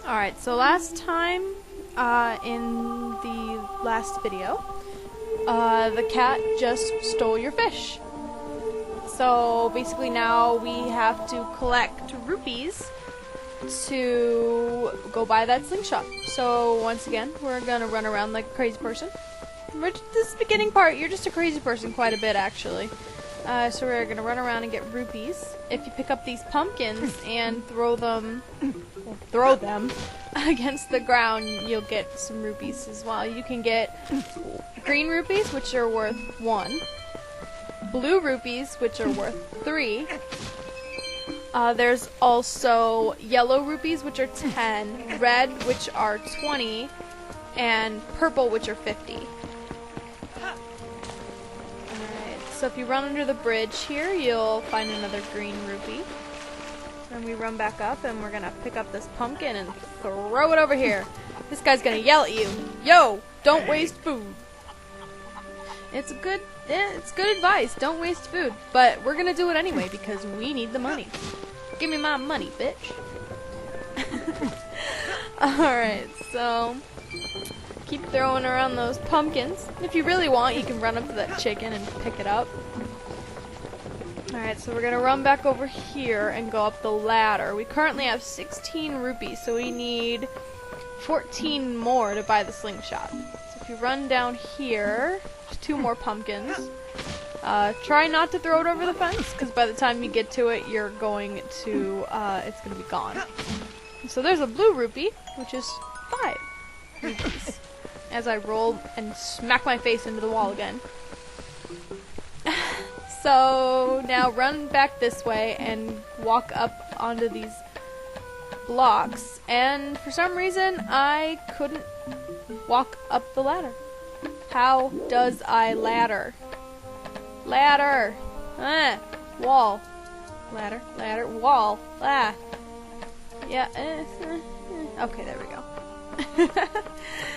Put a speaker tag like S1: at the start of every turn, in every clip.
S1: Alright, so last time, in the last video, the cat just stole your fish. So basically now we have to collect rupees to go buy that slingshot. So once again, we're gonna run around like a crazy person. This is the beginning part, you're just a crazy person quite a bit actually. So we're gonna run around and get rupees. If you pick up these pumpkins and throw them against the ground, you'll get some rupees as well. You can get green rupees, which are worth 1. Blue rupees, which are worth 3. There's also yellow rupees, which are 10, red, which are 20, and purple, which are 50. So if you run under the bridge here, you'll find another green rupee. And we run back up, and we're gonna pick up this pumpkin and throw it over here. This guy's gonna yell at you, "Yo, don't waste food." It's good advice. Don't waste food, but we're gonna do it anyway because we need the money. Give me my money, bitch. All right, so. Keep throwing around those pumpkins. If you really want, you can run up to that chicken and pick it up. Alright, so we're gonna run back over here and go up the ladder. We currently have 16 rupees, so we need 14 more to buy the slingshot. So if you run down here, there's 2 more pumpkins. Try not to throw it over the fence, because by the time you get to it, you're going to, it's gonna be gone. So there's a blue rupee, which is 5 rupees. As I roll and smack my face into the wall again. So now run back this way and walk up onto these blocks. And for some reason, I couldn't walk up the ladder. How does I ladder? Ladder! Wall. Ladder, ladder, wall. Ah. Yeah. Okay, there we go.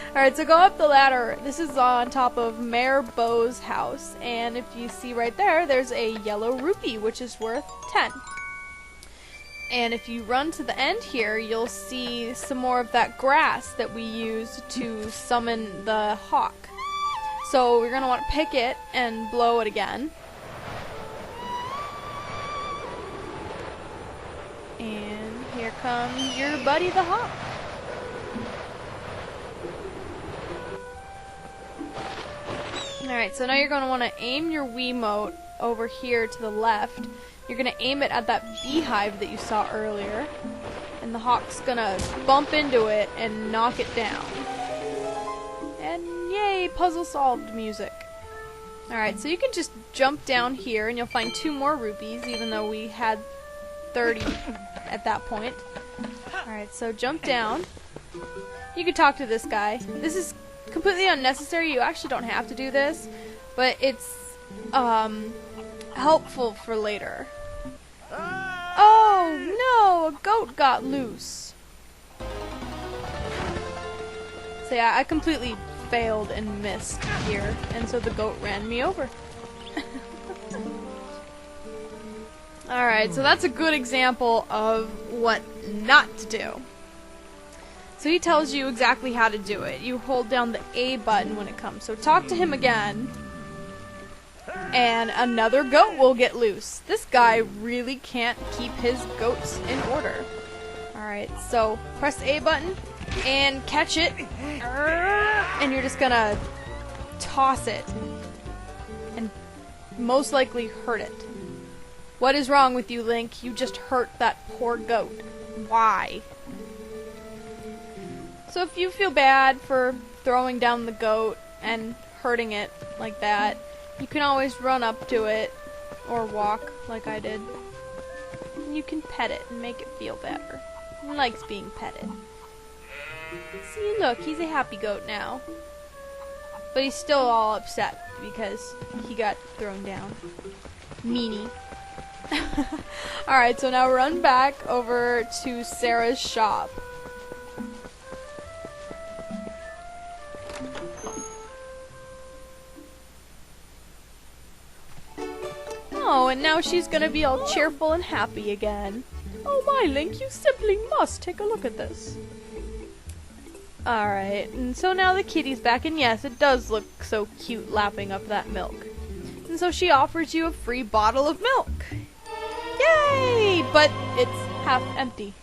S1: Alright, so go up the ladder. This is on top of Mayor Bo's house. And if you see right there, there's a yellow rupee, which is worth 10. And if you run to the end here, you'll see some more of that grass that we used to summon the hawk. So we're going to want to pick it and blow it again. And here comes your buddy the hawk. Alright, so now you're going to want to aim your Wiimote over here to the left. You're going to aim it at that beehive that you saw earlier. And the hawk's going to bump into it and knock it down. And yay, puzzle solved music. Alright, so you can just jump down here and you'll find 2 more rupees, even though we had 30 at that point. Alright, so jump down. You can talk to this guy. This is completely unnecessary. You actually don't have to do this, but it's helpful for later. Oh no, a goat got loose. So yeah, I completely failed and missed here, and so the goat ran me over. Alright, so that's a good example of what not to do. So he tells you exactly how to do it. You hold down the A button when it comes. So talk to him again. And another goat will get loose. This guy really can't keep his goats in order. Alright, so press the A button and catch it. And you're just gonna toss it. And most likely hurt it. What is wrong with you, Link? You just hurt that poor goat. Why? So if you feel bad for throwing down the goat and hurting it like that, you can always run up to it or walk like I did. And you can pet it and make it feel better. He likes being petted. See, look, he's a happy goat now. But he's still all upset because he got thrown down. Meanie. Alright, so now run back over to Sarah's shop. Oh, and now she's gonna be all cheerful and happy again. Oh my, Link, you simply must take a look at this. Alright, and so now the kitty's back, and yes, it does look so cute lapping up that milk. And so she offers you a free bottle of milk. Yay! But it's half empty.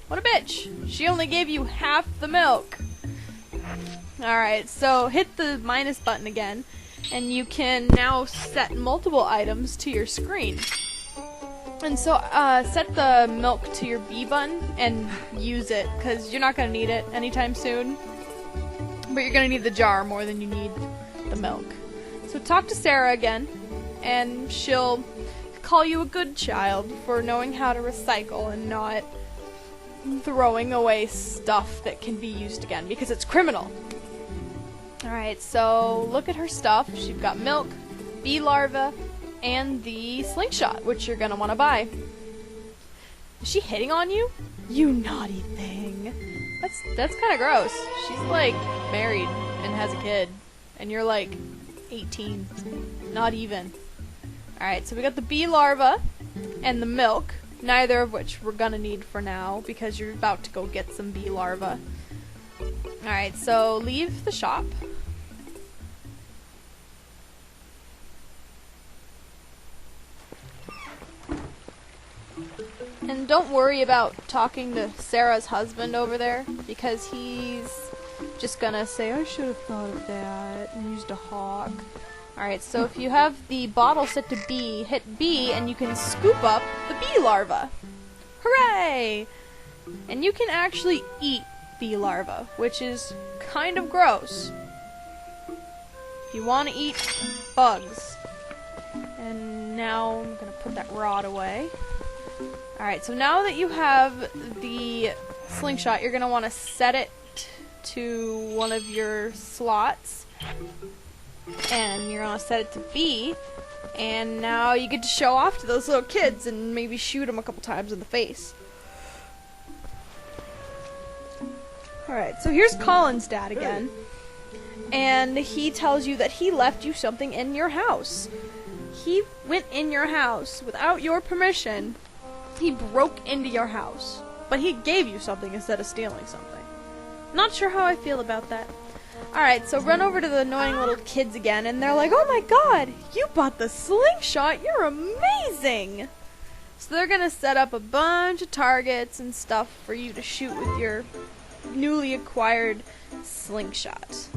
S1: What a bitch. She only gave you half the milk. Alright, so hit the minus button again, and you can now set multiple items to your screen. And so, set the milk to your B button and use it, because you're not going to need it anytime soon. But you're going to need the jar more than you need the milk. So talk to Sarah again, and she'll call you a good child for knowing how to recycle and not throwing away stuff that can be used again, because it's criminal. Alright, so look at her stuff. She's got milk, bee larva, and the slingshot, which you're gonna want to buy. Is she hitting on you? You naughty thing. That's kind of gross. She's like married and has a kid, and you're like 18. Not even. Alright, so we got the bee larva and the milk, neither of which we're gonna need for now because you're about to go get some bee larva. Alright, so leave the shop. And don't worry about talking to Sarah's husband over there, because he's just gonna say, I should have thought of that, and used a hawk. Alright, so if you have the bottle set to B, hit B, and you can scoop up the bee larva. Hooray! And you can actually eat bee larva, which is kind of gross. You want to eat bugs. And now I'm gonna put that rod away. Alright, so now that you have the slingshot, you're going to want to set it to one of your slots. And you're going to set it to B. And now you get to show off to those little kids and maybe shoot them a couple times in the face. Alright, so here's Colin's dad again. And he tells you that he left you something in your house. He went in your house without your permission. He broke into your house, but he gave you something instead of stealing something. Not sure how I feel about that. Alright, so run over to the annoying little kids again, and they're like, oh my god, you bought the slingshot, you're amazing! So they're gonna set up a bunch of targets and stuff for you to shoot with your newly acquired slingshot.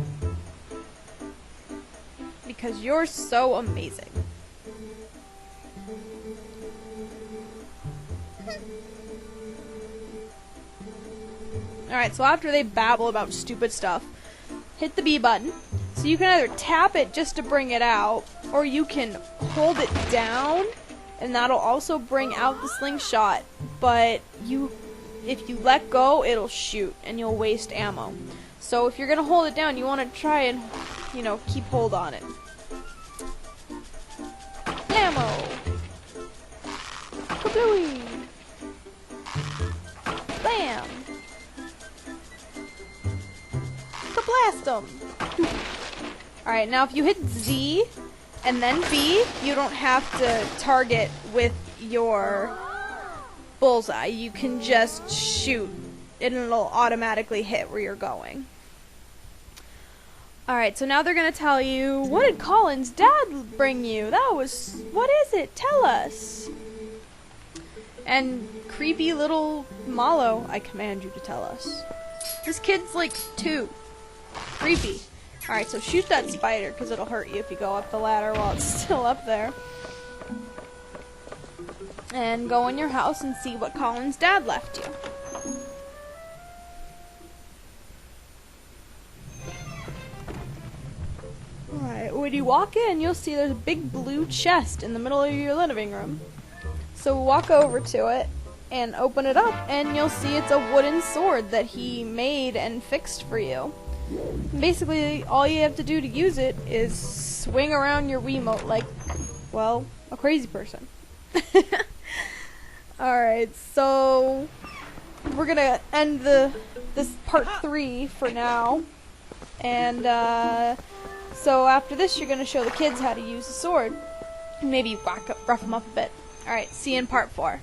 S1: Because you're so amazing. Alright, so after they babble about stupid stuff, hit the B button. So you can either tap it just to bring it out, or you can hold it down, and that'll also bring out the slingshot. But if you let go, it'll shoot, and you'll waste ammo. So if you're going to hold it down, you want to try and, keep hold on it. Ammo! Kablooey! Bam! Blast them! Alright, now if you hit Z and then B, you don't have to target with your bullseye. You can just shoot and it'll automatically hit where you're going. Alright, so now they're going to tell you, what did Colin's dad bring you? What is it? Tell us! And creepy little Mallow, I command you to tell us. This kid's like 2. Creepy. Alright, so shoot that spider, because it'll hurt you if you go up the ladder while it's still up there. And go in your house and see what Colin's dad left you. Alright, when you walk in, you'll see there's a big blue chest in the middle of your living room. So walk over to it and open it up, and you'll see it's a wooden sword that he made and fixed for you. Basically, all you have to do to use it is swing around your Wiimote like, well, a crazy person. Alright, so we're gonna end this part 3 for now. And so after this, you're gonna show the kids how to use the sword. Maybe rough them up a bit. Alright, see you in part 4.